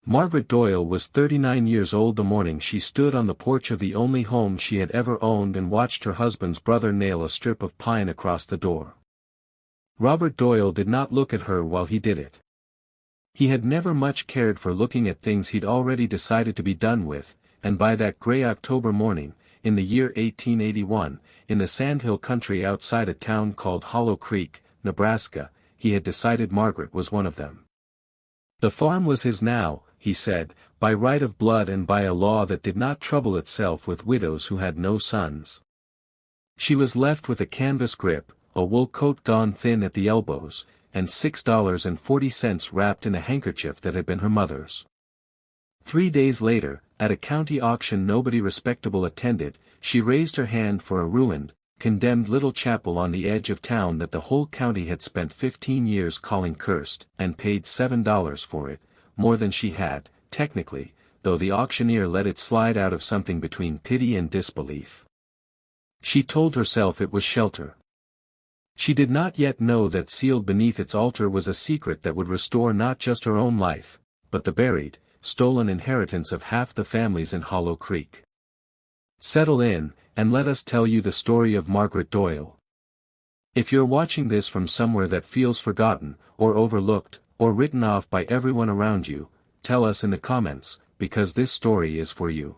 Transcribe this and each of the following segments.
Margaret Doyle was 39 years old the morning she stood on the porch of the only home she had ever owned and watched her husband's brother nail a strip of pine across the door. Robert Doyle did not look at her while he did it. He had never much cared for looking at things he'd already decided to be done with, and by that gray October morning, in the year 1881, in the sandhill country outside a town called Hollow Creek, Nebraska, he had decided Margaret was one of them. The farm was his now, he said, by right of blood and by a law that did not trouble itself with widows who had no sons. She was left with a canvas grip, a wool coat gone thin at the elbows, and $6.40 wrapped in a handkerchief that had been her mother's. 3 days later, at a county auction nobody respectable attended, she raised her hand for a ruined, condemned little chapel on the edge of town that the whole county had spent 15 years calling cursed, and paid $7 for it, more than she had, technically, though the auctioneer let it slide out of something between pity and disbelief. She told herself it was shelter. She did not yet know that sealed beneath its altar was a secret that would restore not just her own life, but the buried, stolen inheritance of half the families in Hollow Creek. Settle in, and let us tell you the story of Margaret Doyle. If you're watching this from somewhere that feels forgotten, or overlooked, or written off by everyone around you, tell us in the comments, because this story is for you.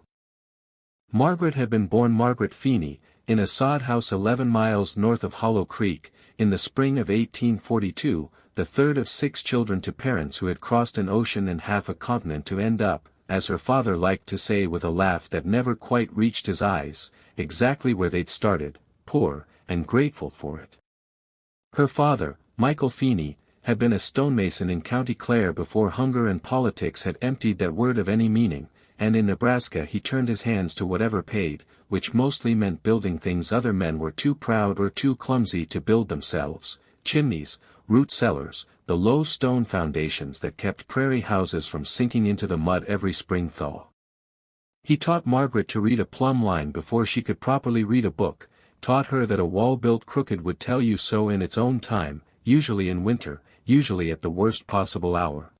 Margaret had been born Margaret Feeney, in a sod house 11 miles north of Hollow Creek, in the spring of 1842, the third of 6 children to parents who had crossed an ocean and half a continent to end up, as her father liked to say with a laugh that never quite reached his eyes, exactly where they'd started, poor, and grateful for it. Her father, Michael Feeney, had been a stonemason in County Clare before hunger and politics had emptied that word of any meaning, and in Nebraska he turned his hands to whatever paid, which mostly meant building things other men were too proud or too clumsy to build themselves, chimneys, root cellars, the low stone foundations that kept prairie houses from sinking into the mud every spring thaw. He taught Margaret to read a plumb line before she could properly read a book, taught her that a wall built crooked would tell you so in its own time, usually in winter, usually at the worst possible hour.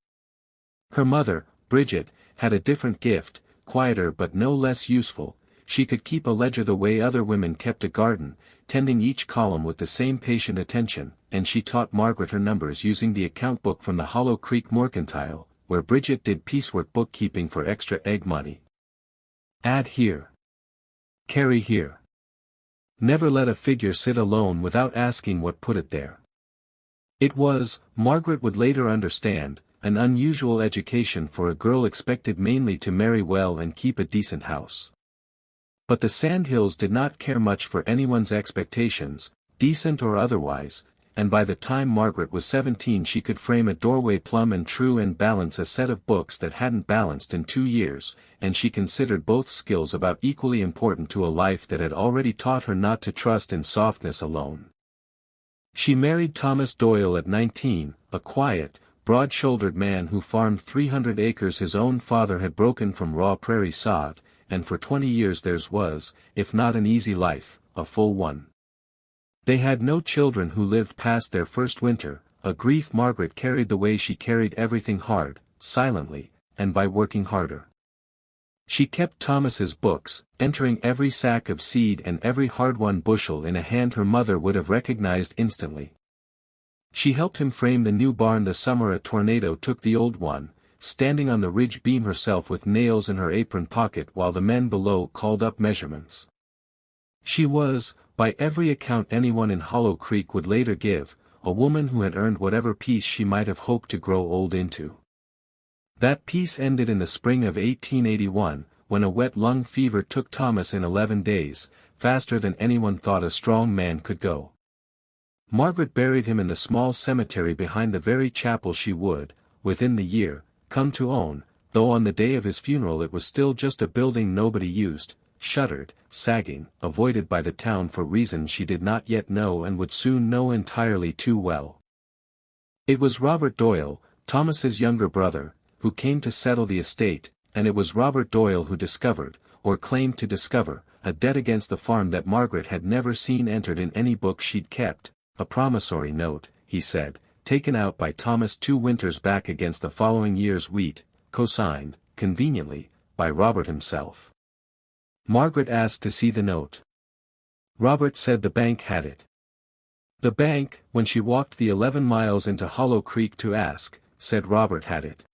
Her mother, Bridget, had a different gift, quieter but no less useful. She could keep a ledger the way other women kept a garden, tending each column with the same patient attention, and she taught Margaret her numbers using the account book from the Hollow Creek Mercantile, where Bridget did piecework bookkeeping for extra egg money. Add here. Carry here. Never let a figure sit alone without asking what put it there. It was, Margaret would later understand, an unusual education for a girl expected mainly to marry well and keep a decent house. But the Sandhills did not care much for anyone's expectations, decent or otherwise, and by the time Margaret was 17 she could frame a doorway plumb and true and balance a set of books that hadn't balanced in 2 years, and she considered both skills about equally important to a life that had already taught her not to trust in softness alone. She married Thomas Doyle at 19, a quiet, broad-shouldered man who farmed 300 acres his own father had broken from raw prairie sod, and for 20 years theirs was, if not an easy life, a full one. They had no children who lived past their first winter, a grief Margaret carried the way she carried everything hard, silently, and by working harder. She kept Thomas's books, entering every sack of seed and every hard-won bushel in a hand her mother would have recognized instantly. She helped him frame the new barn the summer a tornado took the old one, standing on the ridge beam herself with nails in her apron pocket while the men below called up measurements. She was, by every account anyone in Hollow Creek would later give, a woman who had earned whatever peace she might have hoped to grow old into. That peace ended in the spring of 1881, when a wet lung fever took Thomas in 11 days, faster than anyone thought a strong man could go. Margaret buried him in the small cemetery behind the very chapel she would, within the year, come to own, though on the day of his funeral it was still just a building nobody used, shuttered, sagging, avoided by the town for reasons she did not yet know and would soon know entirely too well. It was Robert Doyle, Thomas's younger brother, who came to settle the estate, and it was Robert Doyle who discovered, or claimed to discover, a debt against the farm that Margaret had never seen entered in any book she'd kept, a promissory note, he said, taken out by Thomas 2 winters back against the following year's wheat, co-signed, conveniently, by Robert himself. Margaret asked to see the note. Robert said the bank had it. The bank, when she walked the 11 miles into Hollow Creek to ask, said Robert had it.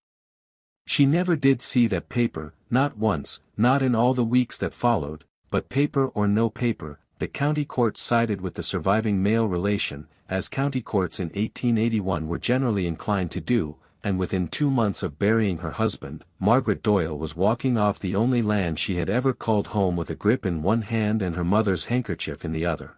She never did see that paper, not once, not in all the weeks that followed, but paper or no paper, the county court sided with the surviving male relation, as county courts in 1881 were generally inclined to do, and within 2 months of burying her husband, Margaret Doyle was walking off the only land she had ever called home with a grip in one hand and her mother's handkerchief in the other.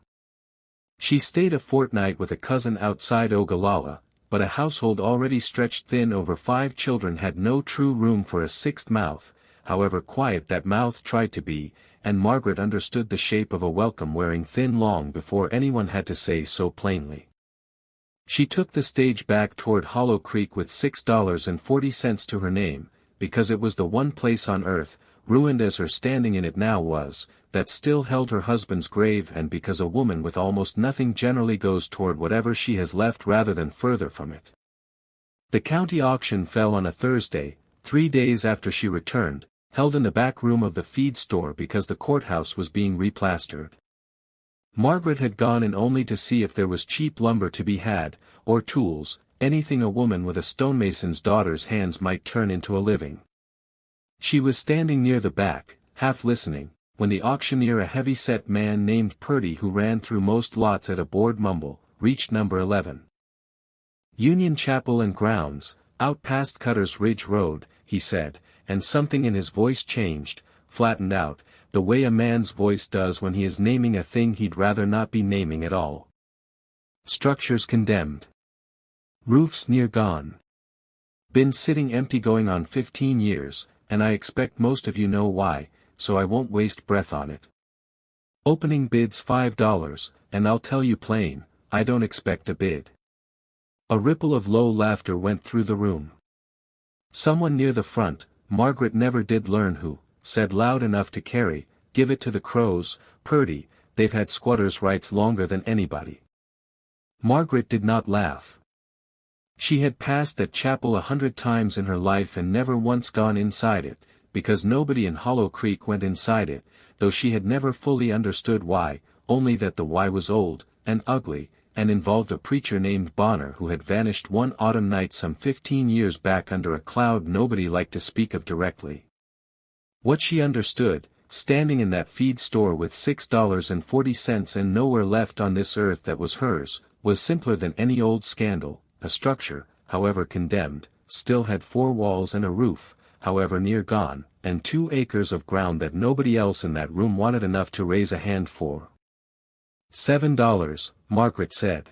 She stayed a fortnight with a cousin outside Ogallala, but a household already stretched thin over 5 children had no true room for a 6th mouth, however quiet that mouth tried to be, and Margaret understood the shape of a welcome wearing thin long before anyone had to say so plainly. She took the stage back toward Hollow Creek with $6.40 to her name, because it was the one place on earth, ruined as her standing in it now was, that still held her husband's grave, and because a woman with almost nothing generally goes toward whatever she has left rather than further from it. The county auction fell on a Thursday, 3 days after she returned, held in the back room of the feed store because the courthouse was being replastered. Margaret had gone in only to see if there was cheap lumber to be had, or tools, anything a woman with a stonemason's daughter's hands might turn into a living. She was standing near the back, half listening, when the auctioneer, a heavy-set man named Purdy who ran through most lots at a bored mumble, reached number 11. Union Chapel and Grounds, out past Cutter's Ridge Road, he said, and something in his voice changed, flattened out, the way a man's voice does when he is naming a thing he'd rather not be naming at all. Structures condemned. Roofs near gone. Been sitting empty going on 15 years, and I expect most of you know why, so I won't waste breath on it. Opening bids $5, and I'll tell you plain, I don't expect a bid. A ripple of low laughter went through the room. Someone near the front, Margaret never did learn who, said loud enough to carry, "Give it to the crows, Purdy, they've had squatters' rights longer than anybody." Margaret did not laugh. She had passed that chapel 100 times in her life and never once gone inside it, because nobody in Hollow Creek went inside it, though she had never fully understood why, only that the why was old, and ugly, and involved a preacher named Bonner who had vanished one autumn night some 15 years back under a cloud nobody liked to speak of directly. What she understood, standing in that feed store with $6.40 and nowhere left on this earth that was hers, was simpler than any old scandal. A structure, however condemned, still had 4 walls and a roof, however near gone, and 2 acres of ground that nobody else in that room wanted enough to raise a hand for. $7, Margaret said.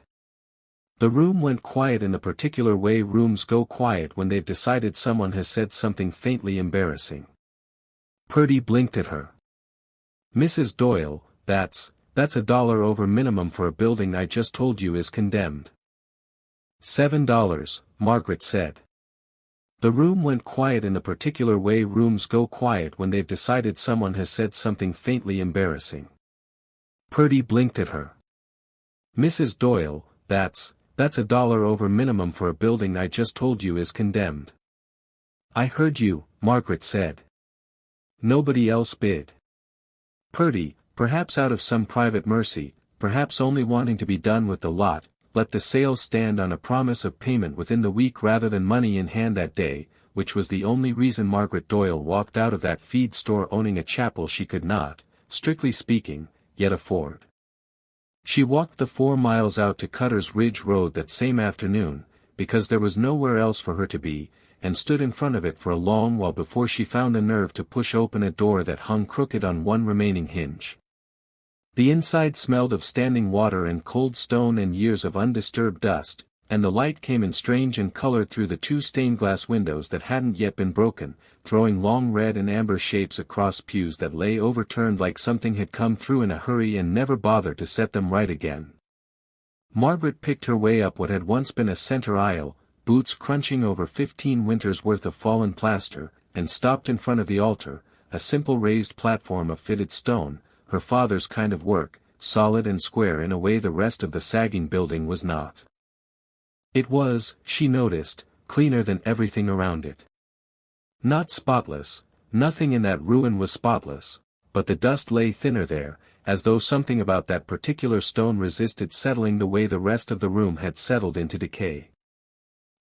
The room went quiet in the particular way rooms go quiet when they've decided someone has said something faintly embarrassing. Purdy blinked at her. "Mrs. Doyle, that's $1 over minimum for a building I just told you is condemned." $7, Margaret said. The room went quiet in the particular way rooms go quiet when they've decided someone has said something faintly embarrassing. Purdy blinked at her. "Mrs. Doyle, that's $1 over minimum for a building I just told you is condemned." "I heard you," Margaret said. Nobody else bid. Purdy, perhaps out of some private mercy, perhaps only wanting to be done with the lot, let the sale stand on a promise of payment within the week rather than money in hand that day, which was the only reason Margaret Doyle walked out of that feed store owning a chapel she could not, strictly speaking, yet afford. She walked the 4 miles out to Cutter's Ridge Road that same afternoon, because there was nowhere else for her to be, and stood in front of it for a long while before she found the nerve to push open a door that hung crooked on one remaining hinge. The inside smelled of standing water and cold stone and years of undisturbed dust, and the light came in strange and colored through the 2 stained glass windows that hadn't yet been broken, throwing long red and amber shapes across pews that lay overturned like something had come through in a hurry and never bothered to set them right again. Margaret picked her way up what had once been a center aisle, boots crunching over 15 winters' worth of fallen plaster, and stopped in front of the altar, a simple raised platform of fitted stone, her father's kind of work, solid and square in a way the rest of the sagging building was not. It was, she noticed, cleaner than everything around it. Not spotless, nothing in that ruin was spotless, but the dust lay thinner there, as though something about that particular stone resisted settling the way the rest of the room had settled into decay.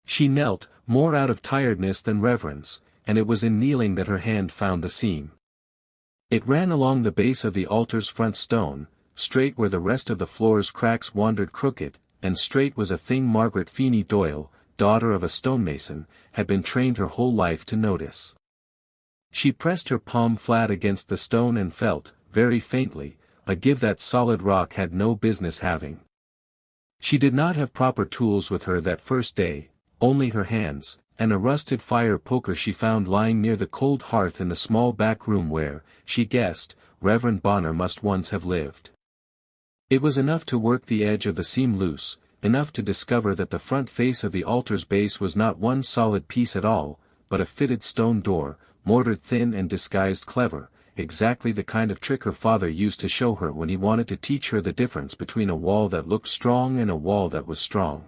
She knelt, more out of tiredness than reverence, and it was in kneeling that her hand found the seam. It ran along the base of the altar's front stone, straight where the rest of the floor's cracks wandered crooked, and straight was a thing Margaret Doyle, daughter of a stonemason, had been trained her whole life to notice. She pressed her palm flat against the stone and felt, very faintly, a give that solid rock had no business having. She did not have proper tools with her that first day, only her hands, and a rusted fire poker she found lying near the cold hearth in the small back room where, she guessed, Reverend Bonner must once have lived. It was enough to work the edge of the seam loose, enough to discover that the front face of the altar's base was not one solid piece at all, but a fitted stone door, mortared thin and disguised clever, exactly the kind of trick her father used to show her when he wanted to teach her the difference between a wall that looked strong and a wall that was strong.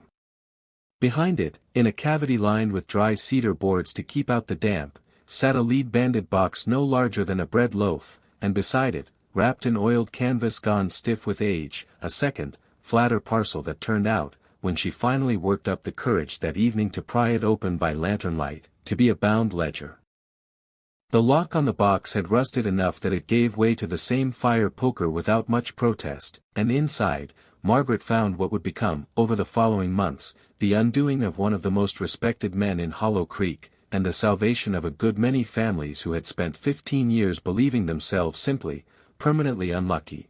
Behind it, in a cavity lined with dry cedar boards to keep out the damp, sat a lead-banded box no larger than a bread loaf, and beside it, wrapped in oiled canvas gone stiff with age, a second, flatter parcel that turned out, when she finally worked up the courage that evening to pry it open by lantern light, to be a bound ledger. The lock on the box had rusted enough that it gave way to the same fire poker without much protest, and inside, Margaret found what would become, over the following months, the undoing of one of the most respected men in Hollow Creek, and the salvation of a good many families who had spent 15 years believing themselves simply, permanently unlucky.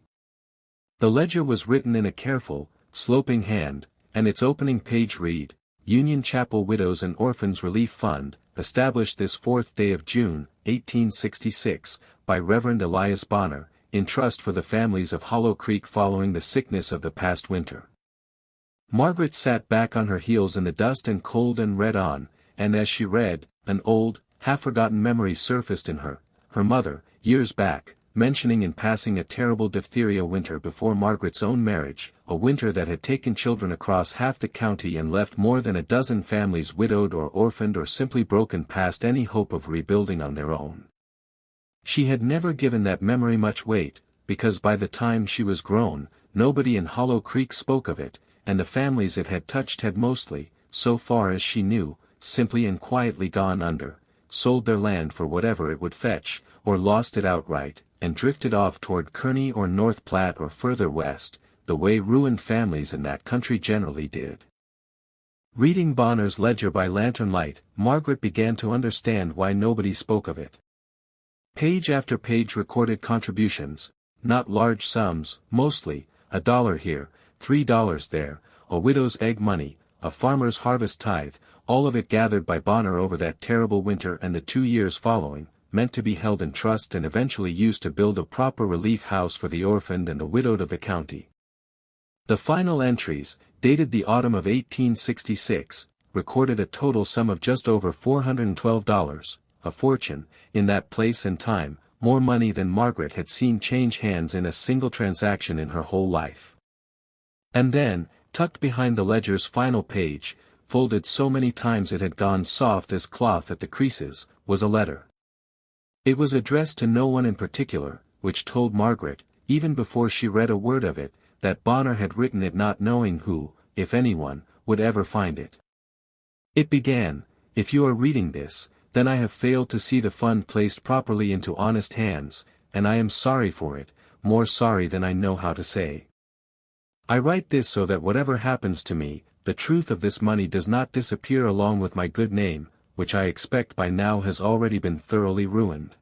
The ledger was written in a careful, sloping hand, and its opening page read, Union Chapel Widows and Orphans Relief Fund, established this 4th day of June, 1866, by Reverend Elias Bonner, in trust for the families of Hollow Creek following the sickness of the past winter. Margaret sat back on her heels in the dust and cold and read on, and as she read, an old, half-forgotten memory surfaced in her, her mother, years back, mentioning in passing a terrible diphtheria winter before Margaret's own marriage, a winter that had taken children across half the county and left more than a dozen families widowed or orphaned or simply broken past any hope of rebuilding on their own. She had never given that memory much weight, because by the time she was grown, nobody in Hollow Creek spoke of it, and the families it had touched had mostly, so far as she knew, simply and quietly gone under, sold their land for whatever it would fetch, or lost it outright, and drifted off toward Kearney or North Platte or further west, the way ruined families in that country generally did. Reading Bonner's ledger by lantern light, Margaret began to understand why nobody spoke of it. Page after page recorded contributions, not large sums, mostly, $1 here, $3 there, a widow's egg money, a farmer's harvest tithe, all of it gathered by Bonner over that terrible winter and the 2 years following, meant to be held in trust and eventually used to build a proper relief house for the orphaned and the widowed of the county. The final entries, dated the autumn of 1866, recorded a total sum of just over $412, a fortune, in that place and time, more money than Margaret had seen change hands in a single transaction in her whole life. And then, tucked behind the ledger's final page, folded so many times it had gone soft as cloth at the creases, was a letter. It was addressed to no one in particular, which told Margaret, even before she read a word of it, that Bonner had written it not knowing who, if anyone, would ever find it. It began, "If you are reading this, then I have failed to see the fund placed properly into honest hands, and I am sorry for it, more sorry than I know how to say. I write this so that whatever happens to me, the truth of this money does not disappear along with my good name, which I expect by now has already been thoroughly ruined."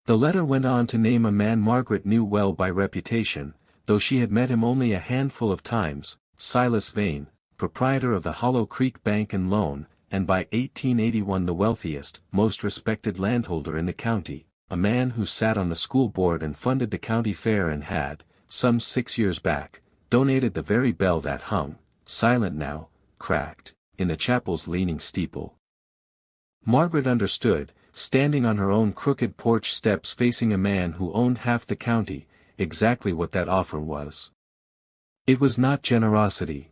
The letter went on to name a man Margaret knew well by reputation, though she had met him only a handful of times, Silas Vane, proprietor of the Hollow Creek Bank and Loan, and by 1881 the wealthiest, most respected landholder in the county, a man who sat on the school board and funded the county fair and had, some 6 years back, donated the very bell that hung, silent now, cracked, in the chapel's leaning steeple. Margaret understood, standing on her own crooked porch steps facing a man who owned half the county, exactly what that offer was. It was not generosity.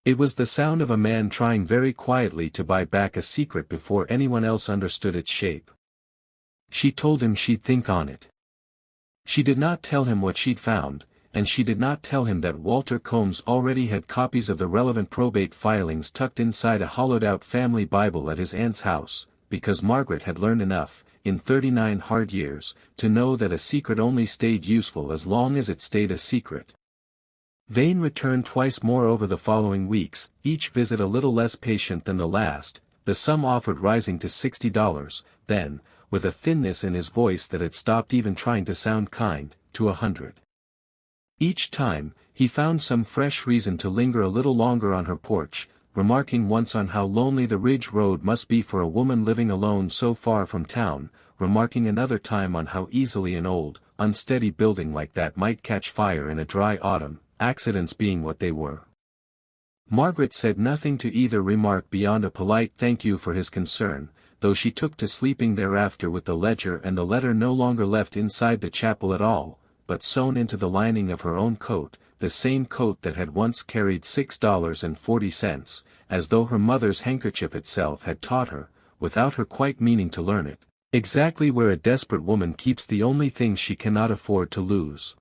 It was the sound of a man trying very quietly to buy back a secret before anyone else understood its shape. She told him she'd think on it. She did not tell him what she'd found, and she did not tell him that Walter Combs already had copies of the relevant probate filings tucked inside a hollowed-out family Bible at his aunt's house, because Margaret had learned enough, in 39 hard years, to know that a secret only stayed useful as long as it stayed a secret. Vane returned twice more over the following weeks, each visit a little less patient than the last, the sum offered rising to $60, then, with a thinness in his voice that had stopped even trying to sound kind, to $100. Each time, he found some fresh reason to linger a little longer on her porch, remarking once on how lonely the Ridge Road must be for a woman living alone so far from town, remarking another time on how easily an old, unsteady building like that might catch fire in a dry autumn, accidents being what they were. Margaret said nothing to either remark beyond a polite thank you for his concern, though she took to sleeping thereafter with the ledger and the letter no longer left inside the chapel at all, but sewn into the lining of her own coat, the same coat that had once carried $6.40, as though her mother's handkerchief itself had taught her, without her quite meaning to learn it, exactly where a desperate woman keeps the only thing she cannot afford to lose.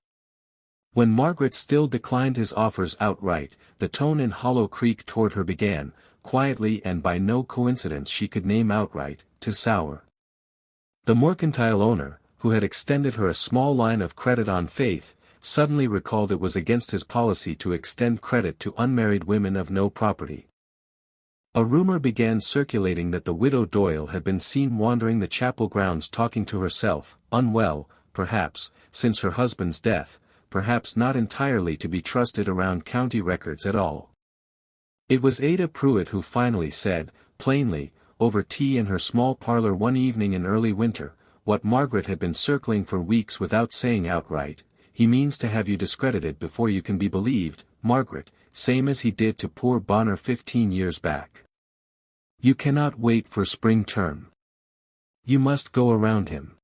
When Margaret still declined his offers outright, the tone in Hollow Creek toward her began, quietly and by no coincidence she could name outright, to sour. The mercantile owner, who had extended her a small line of credit on faith, suddenly recalled it was against his policy to extend credit to unmarried women of no property. A rumor began circulating that the widow Doyle had been seen wandering the chapel grounds talking to herself, unwell, perhaps, since her husband's death, perhaps not entirely to be trusted around county records at all. It was Ada Pruitt who finally said, plainly, over tea in her small parlor one evening in early winter, what Margaret had been circling for weeks without saying outright: he means to have you discredited before you can be believed, Margaret, same as he did to poor Bonner 15 years back. You cannot wait for spring term. You must go around him.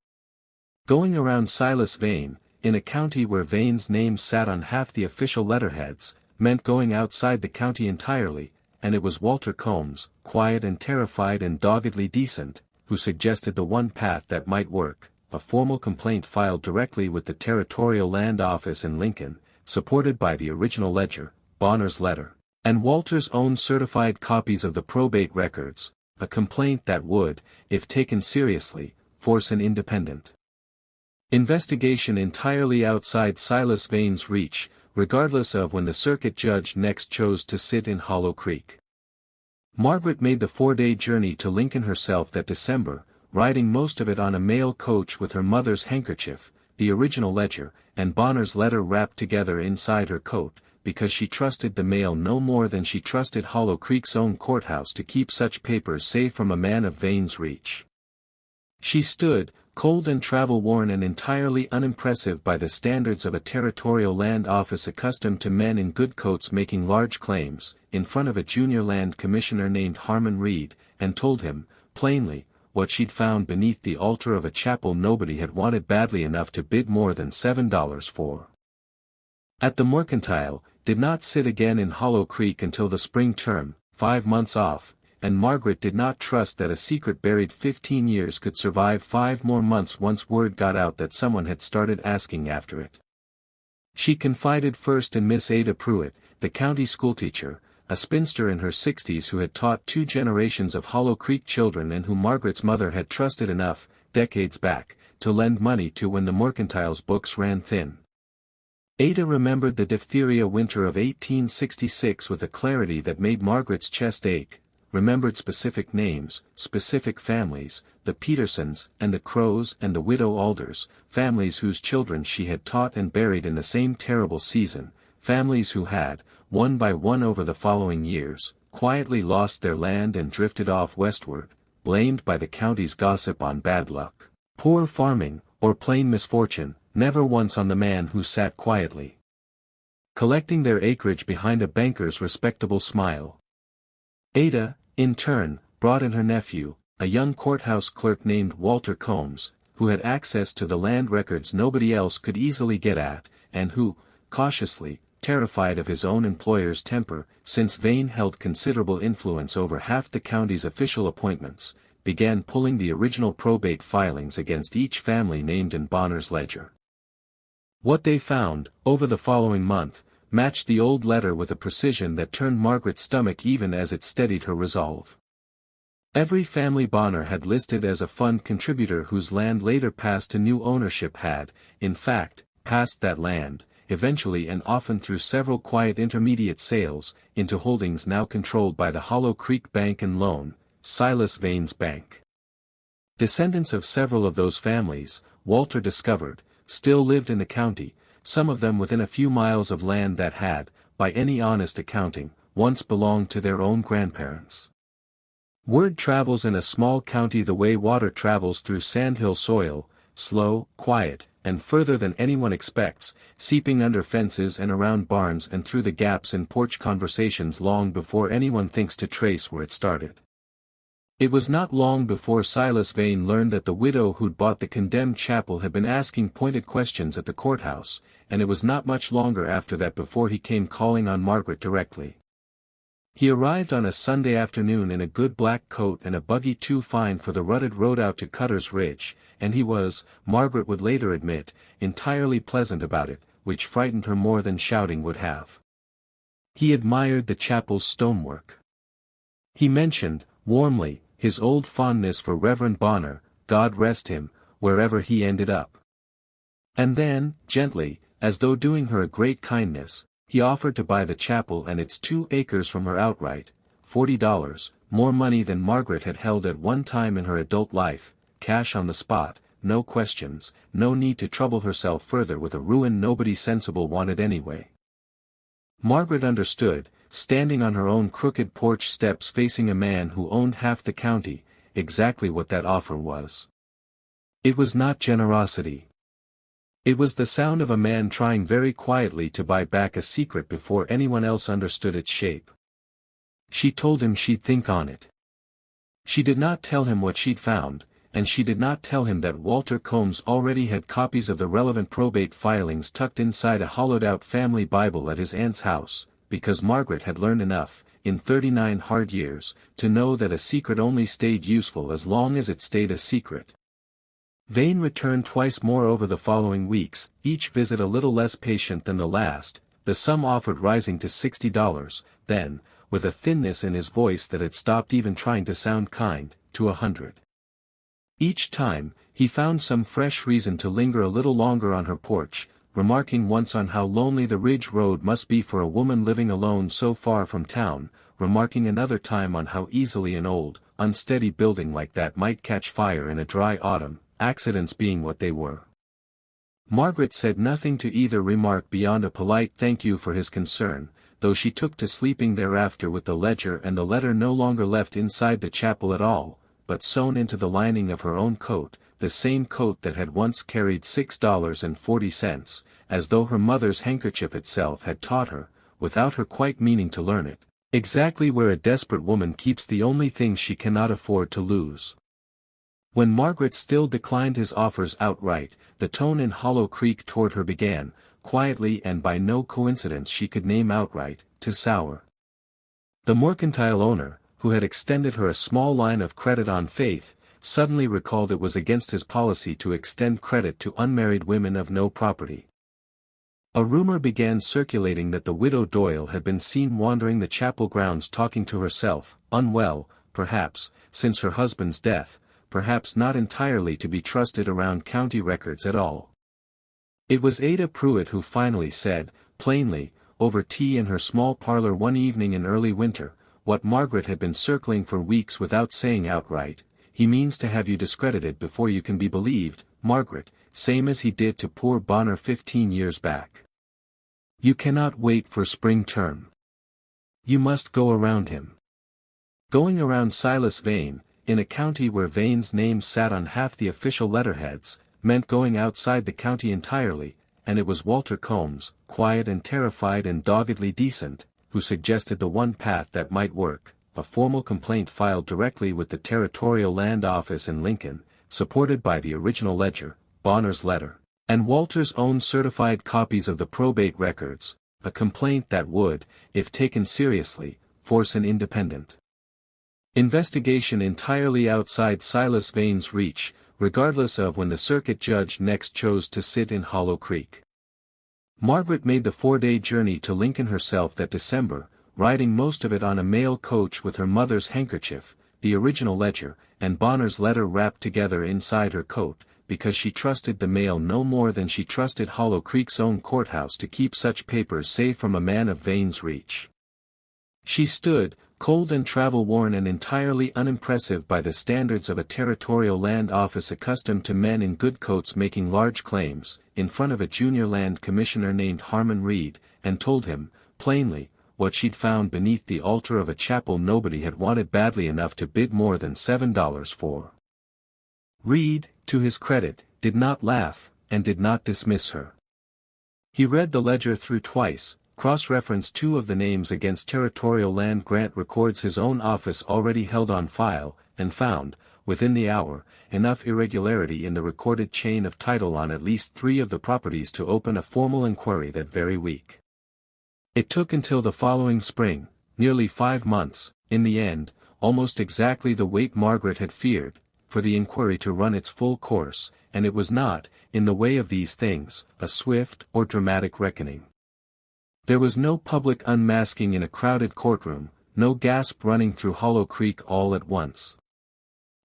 Going around Silas Vane, in a county where Vane's name sat on half the official letterheads, meant going outside the county entirely, and it was Walter Combs, quiet and terrified and doggedly decent, who suggested the one path that might work: a formal complaint filed directly with the Territorial Land Office in Lincoln, supported by the original ledger, Bonner's letter, and Walter's own certified copies of the probate records, a complaint that would, if taken seriously, force an independent investigation entirely outside Silas Vane's reach, regardless of when the circuit judge next chose to sit in Hollow Creek. Margaret made the 4-day journey to Lincoln herself that December, riding most of it on a mail coach with her mother's handkerchief, the original ledger, and Bonner's letter wrapped together inside her coat, because she trusted the mail no more than she trusted Hollow Creek's own courthouse to keep such papers safe from a man of Vane's reach. She stood, cold and travel-worn and entirely unimpressive by the standards of a Territorial Land Office accustomed to men in good coats making large claims, in front of a junior land commissioner named Harmon Reed, and told him, plainly, what she'd found beneath the altar of a chapel nobody had wanted badly enough to bid more than $7 for. At the Mercantile, did not sit again in Hollow Creek until the spring term, 5 months off, and Margaret did not trust that a secret buried 15 years could survive 5 more months once word got out that someone had started asking after it. She confided first in Miss Ada Pruitt, the county schoolteacher, a spinster in her 60s who had taught 2 generations of Hollow Creek children and whom Margaret's mother had trusted enough, decades back, to lend money to when the Mercantile's books ran thin. Ada remembered the diphtheria winter of 1866 with a clarity that made Margaret's chest ache, remembered specific names, specific families, the Petersons and the Crows and the widow Alders, families whose children she had taught and buried in the same terrible season, families who had, one by one over the following years, quietly lost their land and drifted off westward, blamed by the county's gossip on bad luck, poor farming, or plain misfortune, never once on the man who sat quietly collecting their acreage behind a banker's respectable smile. Ada, in turn, brought in her nephew, a young courthouse clerk named Walter Combs, who had access to the land records nobody else could easily get at, and who, cautiously, terrified of his own employer's temper, since Vane held considerable influence over half the county's official appointments, began pulling the original probate filings against each family named in Bonner's ledger. What they found, over the following month, matched the old letter with a precision that turned Margaret's stomach even as it steadied her resolve. Every family Bonner had listed as a fund contributor whose land later passed to new ownership had, in fact, passed that land, eventually and often through several quiet intermediate sales, into holdings now controlled by the Hollow Creek Bank and Loan, Silas Vane's bank. Descendants of several of those families, Walter discovered, still lived in the county, some of them within a few miles of land that had, by any honest accounting, once belonged to their own grandparents. Word travels in a small county the way water travels through sandhill soil, slow, quiet, and further than anyone expects, seeping under fences and around barns and through the gaps in porch conversations long before anyone thinks to trace where it started. It was not long before Silas Vane learned that the widow who'd bought the condemned chapel had been asking pointed questions at the courthouse, and it was not much longer after that before he came calling on Margaret directly. He arrived on a Sunday afternoon in a good black coat and a buggy too fine for the rutted road out to Cutter's Ridge, and he was, Margaret would later admit, entirely pleasant about it, which frightened her more than shouting would have. He admired the chapel's stonework. He mentioned, warmly, his old fondness for Reverend Bonner, God rest him, wherever he ended up. And then, gently, as though doing her a great kindness, he offered to buy the chapel and its 2 acres from her outright, $40, more money than Margaret had held at one time in her adult life, cash on the spot, no questions, no need to trouble herself further with a ruin nobody sensible wanted anyway. Margaret understood, standing on her own crooked porch steps facing a man who owned half the county, exactly what that offer was. It was not generosity. It was the sound of a man trying very quietly to buy back a secret before anyone else understood its shape. She told him she'd think on it. She did not tell him what she'd found, and she did not tell him that Walter Combs already had copies of the relevant probate filings tucked inside a hollowed-out family Bible at his aunt's house, because Margaret had learned enough, in 39 hard years, to know that a secret only stayed useful as long as it stayed a secret. Vane returned twice more over the following weeks, each visit a little less patient than the last, the sum offered rising to $60, then, with a thinness in his voice that had stopped even trying to sound kind, to $100. Each time, he found some fresh reason to linger a little longer on her porch, remarking once on how lonely the Ridge Road must be for a woman living alone so far from town, remarking another time on how easily an old, unsteady building like that might catch fire in a dry autumn, accidents being what they were. Margaret said nothing to either remark beyond a polite thank you for his concern, though she took to sleeping thereafter with the ledger and the letter no longer left inside the chapel at all, but sewn into the lining of her own coat, the same coat that had once carried $6.40, as though her mother's handkerchief itself had taught her, without her quite meaning to learn it, exactly where a desperate woman keeps the only things she cannot afford to lose. When Margaret still declined his offers outright, the tone in Hollow Creek toward her began, quietly and by no coincidence she could name outright, to sour. The mercantile owner, who had extended her a small line of credit on faith, suddenly recalled it was against his policy to extend credit to unmarried women of no property. A rumor began circulating that the widow Doyle had been seen wandering the chapel grounds talking to herself, unwell, perhaps, since her husband's death, perhaps not entirely to be trusted around county records at all. It was Ada Pruitt who finally said, plainly, over tea in her small parlor one evening in early winter, what Margaret had been circling for weeks without saying outright: he means to have you discredited before you can be believed, Margaret, same as he did to poor Bonner 15 years back. You cannot wait for spring term. You must go around him. Going around Silas Vane, in a county where Vane's name sat on half the official letterheads, meant going outside the county entirely, and it was Walter Combs, quiet and terrified and doggedly decent, who suggested the one path that might work: a formal complaint filed directly with the Territorial Land Office in Lincoln, supported by the original ledger, Bonner's letter, and Walter's own certified copies of the probate records, a complaint that would, if taken seriously, force an independent investigation entirely outside Silas Vane's reach, regardless of when the circuit judge next chose to sit in Hollow Creek. Margaret made the 4-day journey to Lincoln herself that December, riding most of it on a mail coach with her mother's handkerchief, the original ledger, and Bonner's letter wrapped together inside her coat, because she trusted the mail no more than she trusted Hollow Creek's own courthouse to keep such papers safe from a man of Vane's reach. She stood, cold and travel-worn and entirely unimpressive by the standards of a territorial land office accustomed to men in good coats making large claims, in front of a junior land commissioner named Harmon Reed, and told him, plainly, what she'd found beneath the altar of a chapel nobody had wanted badly enough to bid more than $7 for. Reed, to his credit, did not laugh, and did not dismiss her. He read the ledger through twice, cross-referenced 2 of the names against territorial land grant records his own office already held on file, and found, within the hour, enough irregularity in the recorded chain of title on at least 3 of the properties to open a formal inquiry that very week. It took until the following spring, nearly 5 months, in the end, almost exactly the wait Margaret had feared, for the inquiry to run its full course, and it was not, in the way of these things, a swift or dramatic reckoning. There was no public unmasking in a crowded courtroom, no gasp running through Hollow Creek all at once.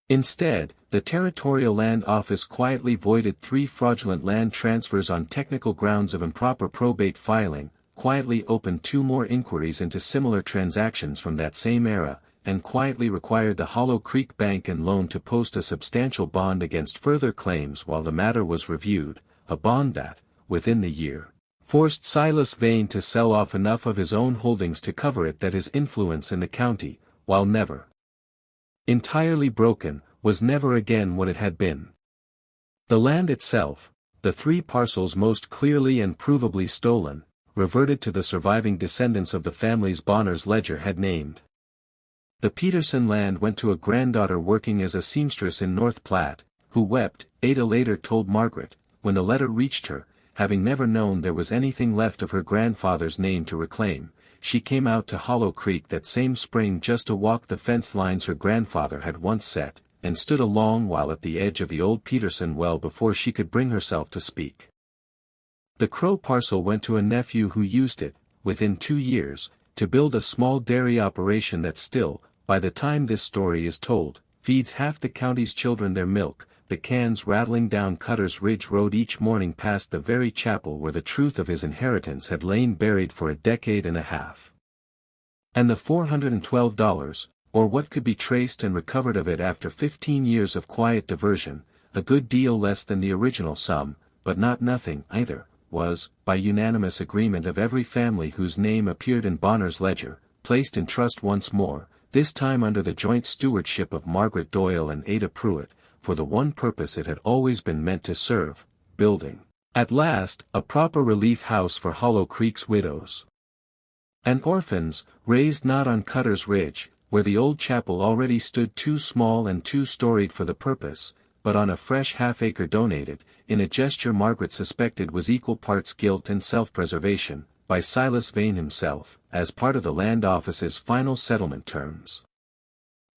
Instead, the Territorial Land Office quietly voided 3 fraudulent land transfers on technical grounds of improper probate filing, quietly opened 2 more inquiries into similar transactions from that same era, and quietly required the Hollow Creek Bank and Loan to post a substantial bond against further claims while the matter was reviewed, a bond that, within the year, forced Silas Vane to sell off enough of his own holdings to cover it that his influence in the county, while never entirely broken, was never again what it had been. The land itself, the 3 parcels most clearly and provably stolen, reverted to the surviving descendants of the families Bonner's ledger had named. The Peterson land went to a granddaughter working as a seamstress in North Platte, who wept, Ada later told Margaret, when the letter reached her, having never known there was anything left of her grandfather's name to reclaim. She came out to Hollow Creek that same spring just to walk the fence lines her grandfather had once set, and stood a long while at the edge of the old Peterson well before she could bring herself to speak. The Crow parcel went to a nephew who used it, within 2 years, to build a small dairy operation that still, by the time this story is told, feeds half the county's children their milk, the cans rattling down Cutter's Ridge Road each morning past the very chapel where the truth of his inheritance had lain buried for a decade and a half. And the $412, or what could be traced and recovered of it after 15 years of quiet diversion, a good deal less than the original sum, but not nothing either, was, by unanimous agreement of every family whose name appeared in Bonner's ledger, placed in trust once more, this time under the joint stewardship of Margaret Doyle and Ada Pruitt, for the one purpose it had always been meant to serve, building, at last, a proper relief house for Hollow Creek's widows and orphans, raised not on Cutter's Ridge, where the old chapel already stood too small and too storied for the purpose, but on a fresh half-acre donated, in a gesture Margaret suspected was equal parts guilt and self-preservation, by Silas Vane himself, as part of the land office's final settlement terms.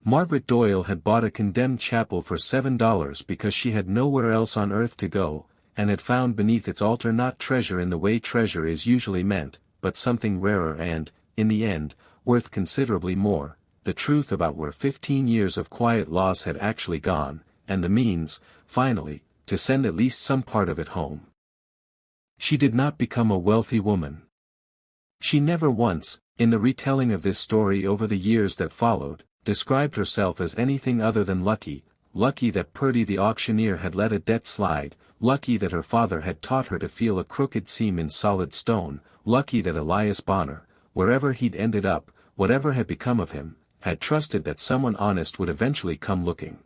Margaret Doyle had bought a condemned chapel for $7 because she had nowhere else on earth to go, and had found beneath its altar not treasure in the way treasure is usually meant, but something rarer and, in the end, worth considerably more, the truth about where 15 years of quiet loss had actually gone, and the means, finally, to send at least some part of it home. She did not become a wealthy woman. She never once, in the retelling of this story over the years that followed, described herself as anything other than lucky, lucky that Purdy the auctioneer had let a debt slide, lucky that her father had taught her to feel a crooked seam in solid stone, lucky that Elias Bonner, wherever he'd ended up, whatever had become of him, had trusted that someone honest would eventually come looking.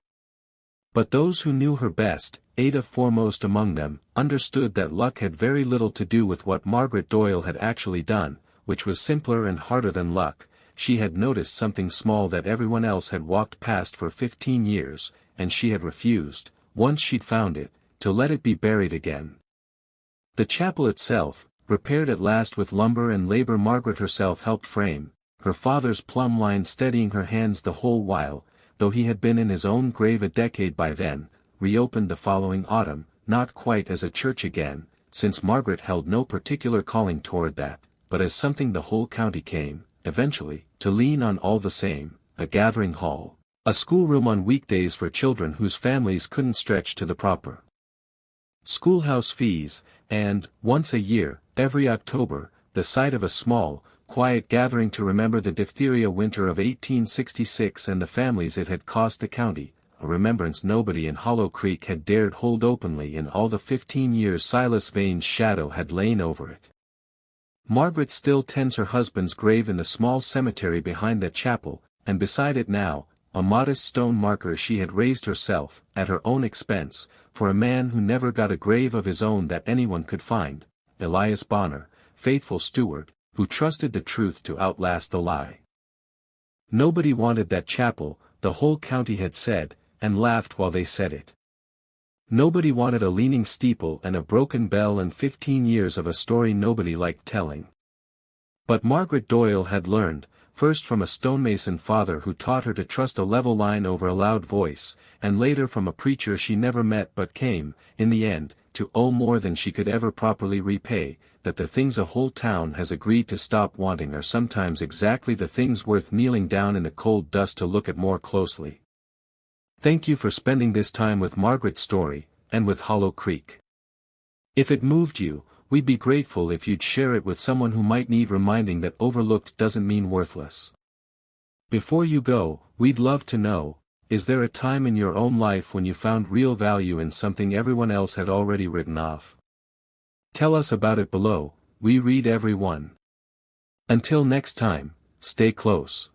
But those who knew her best, Ada foremost among them, understood that luck had very little to do with what Margaret Doyle had actually done, which was simpler and harder than luck. She had noticed something small that everyone else had walked past for 15 years, and she had refused, once she'd found it, to let it be buried again. The chapel itself, repaired at last with lumber and labor Margaret herself helped frame, her father's plumb line steadying her hands the whole while, though he had been in his own grave a decade by then, reopened the following autumn, not quite as a church again, since Margaret held no particular calling toward that, but as something the whole county came, eventually, to lean on all the same, a gathering hall, a schoolroom on weekdays for children whose families couldn't stretch to the proper schoolhouse fees, and, once a year, every October, the site of a small, quiet gathering to remember the diphtheria winter of 1866 and the families it had cost the county, a remembrance nobody in Hollow Creek had dared hold openly in all the 15 years Silas Vane's shadow had lain over it. Margaret still tends her husband's grave in the small cemetery behind the chapel, and beside it now, a modest stone marker she had raised herself, at her own expense, for a man who never got a grave of his own that anyone could find, Elias Bonner, faithful steward, who trusted the truth to outlast the lie. Nobody wanted that chapel, the whole county had said, and laughed while they said it. Nobody wanted a leaning steeple and a broken bell and 15 years of a story nobody liked telling. But Margaret Doyle had learned, first from a stonemason father who taught her to trust a level line over a loud voice, and later from a preacher she never met but came, in the end, to owe more than she could ever properly repay, that the things a whole town has agreed to stop wanting are sometimes exactly the things worth kneeling down in the cold dust to look at more closely. Thank you for spending this time with Margaret's story, and with Hollow Creek. If it moved you, we'd be grateful if you'd share it with someone who might need reminding that overlooked doesn't mean worthless. Before you go, we'd love to know, is there a time in your own life when you found real value in something everyone else had already written off? Tell us about it below, we read every one. Until next time, stay close.